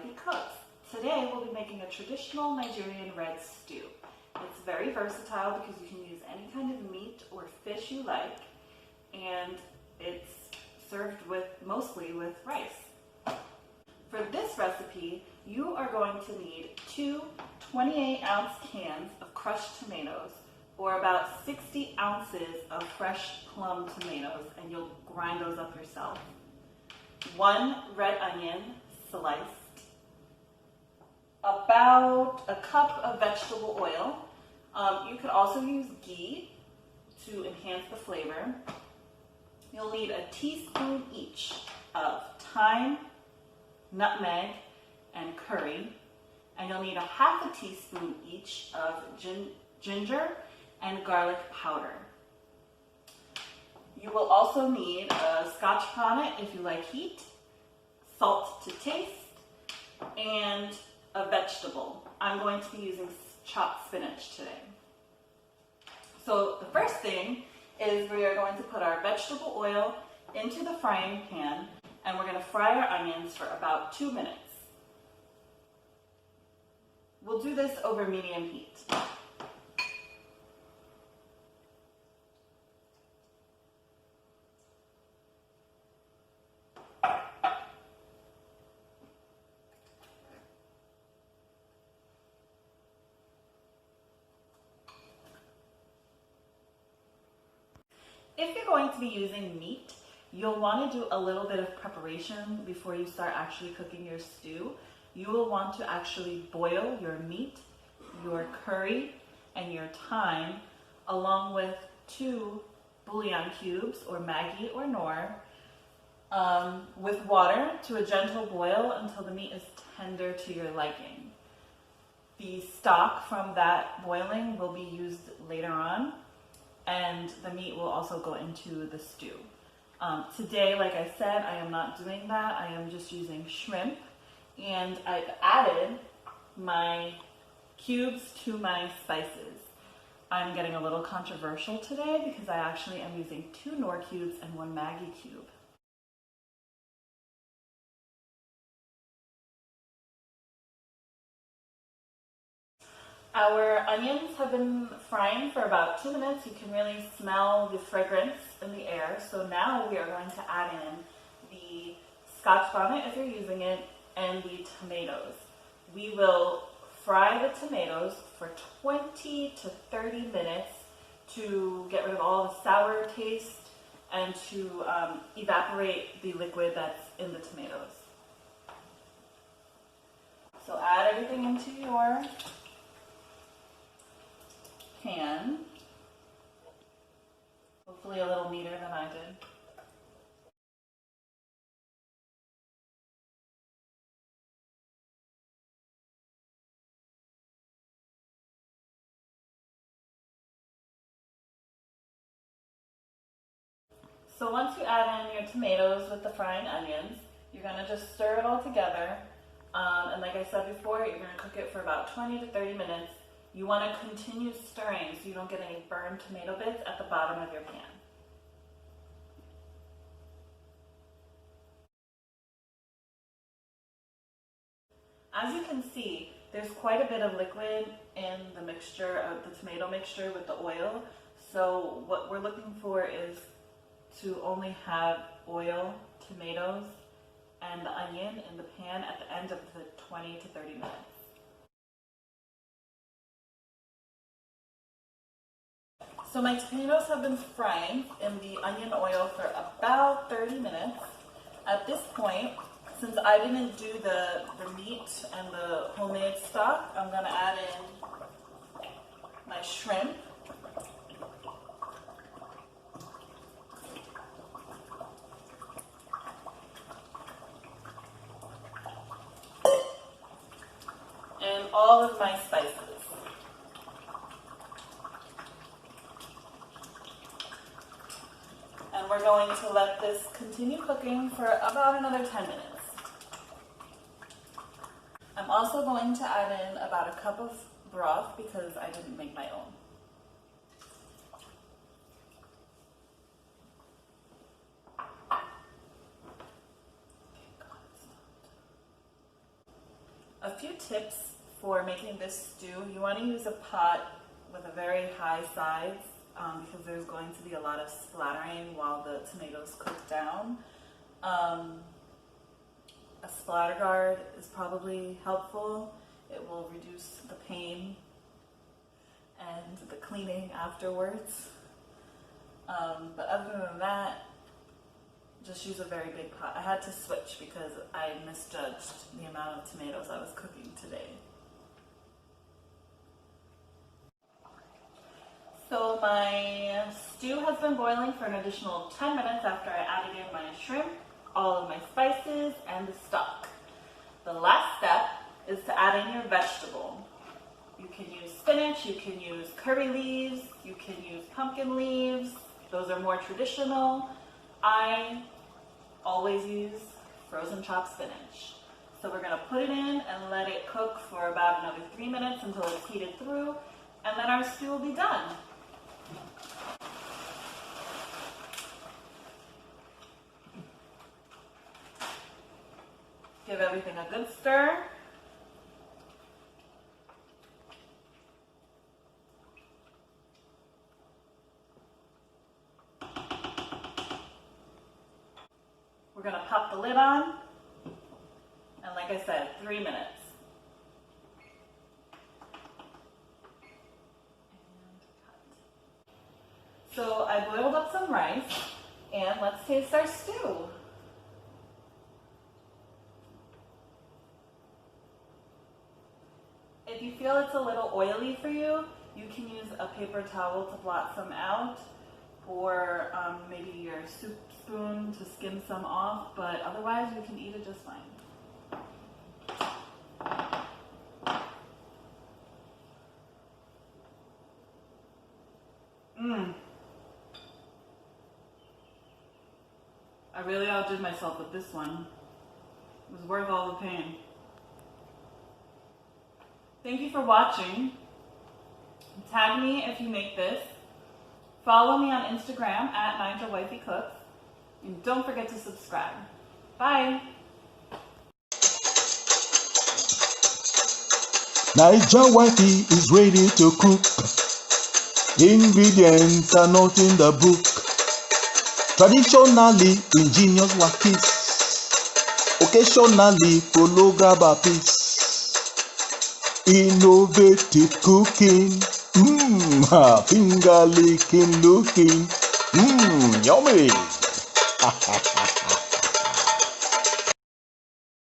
be cooked. Today we'll be making a traditional Nigerian red stew. It's very versatile because you can use any kind of meat or fish you like, and it's served mostly with rice. For this recipe, you are going to need two 28-ounce cans of crushed tomatoes, or about 60 ounces of fresh plum tomatoes, and you'll grind those up yourself. 1 red onion sliced, about a cup of vegetable oil. You could also use ghee to enhance the flavor. You'll need a teaspoon each of thyme, nutmeg, and curry, and you'll need a half a teaspoon each of ginger and garlic powder. You will also need a Scotch Bonnet if you like heat, salt to taste, and a vegetable. I'm going to be using chopped spinach today. So the first thing is we are going to put our vegetable oil into the frying pan, and we're going to fry our onions for about 2 minutes. We'll do this over medium heat. If you're going to be using meat, you'll want to do a little bit of preparation before you start actually cooking your stew. You will want to actually boil your meat, your curry, and your thyme, along with 2 bouillon cubes, or maggi or knorr, with water to a gentle boil until the meat is tender to your liking. The stock from that boiling will be used later on, and the meat will also go into the stew. Today, like I said, I am not doing that. I am just using shrimp, and I've added my cubes to my spices. I'm getting a little controversial today because I actually am using 2 knorr cubes and 1 maggi cube. Our onions have been frying for about 2 minutes. You can really smell the fragrance in the air. So now we are going to add in the Scotch Bonnet, if you're using it, and the tomatoes. We will fry the tomatoes for 20 to 30 minutes to get rid of all the sour taste and to evaporate the liquid that's in the tomatoes. So add everything into your pan, hopefully a little neater than I did. So once you add in your tomatoes with the frying onions, you're going to just stir it all together. And like I said before, you're going to cook it for about 20 to 30 minutes. You want to continue stirring so you don't get any burned tomato bits at the bottom of your pan. As you can see, there's quite a bit of liquid in the mixture of the tomato mixture with the oil. So what we're looking for is to only have oil, tomatoes, and the onion in the pan at the end of the 20 to 30 minutes. So my tomatoes have been frying in the onion oil for about 30 minutes. At this point, since I didn't do the meat and the homemade stock, I'm going to add in my shrimp. And all of my spices. And we're going to let this continue cooking for about another 10 minutes. I'm also going to add in about a cup of broth because I didn't make my own. A few tips for making this stew. You want to use a pot with a very high sides because there's going to be a lot of splattering while the tomatoes cook down. A splatter guard is probably helpful. It will reduce the pain and the cleaning afterwards. But other than that, just use a very big pot. I had to switch because I misjudged the amount of tomatoes I was cooking today. So my stew has been boiling for an additional 10 minutes after I added in my shrimp, all of my spices, and the stock. The last step is to add in your vegetable. You can use spinach, you can use curry leaves, you can use pumpkin leaves. Those are more traditional. I always use frozen chopped spinach. So we're gonna put it in and let it cook for about another 3 minutes until it's heated through, and then our stew will be done. Give everything a good stir. We're gonna pop the lid on, and like I said, 3 minutes. So I boiled up some rice, and let's taste our stew. If you feel it's a little oily for you, you can use a paper towel to blot some out, or maybe your soup spoon to skim some off, but otherwise you can eat it just fine. I really outdid myself with this one. It was worth all the pain. Thank you for watching. Tag me if you make this. Follow me on Instagram at NigerWifeyCooks. And don't forget to subscribe. Bye. Niger Wifey is ready to cook. Ingredients are not in the book. Traditionally, ingenious wakis. Occasionally, follow grab a piece. Innovative cooking. Finger licking looking. Yummy.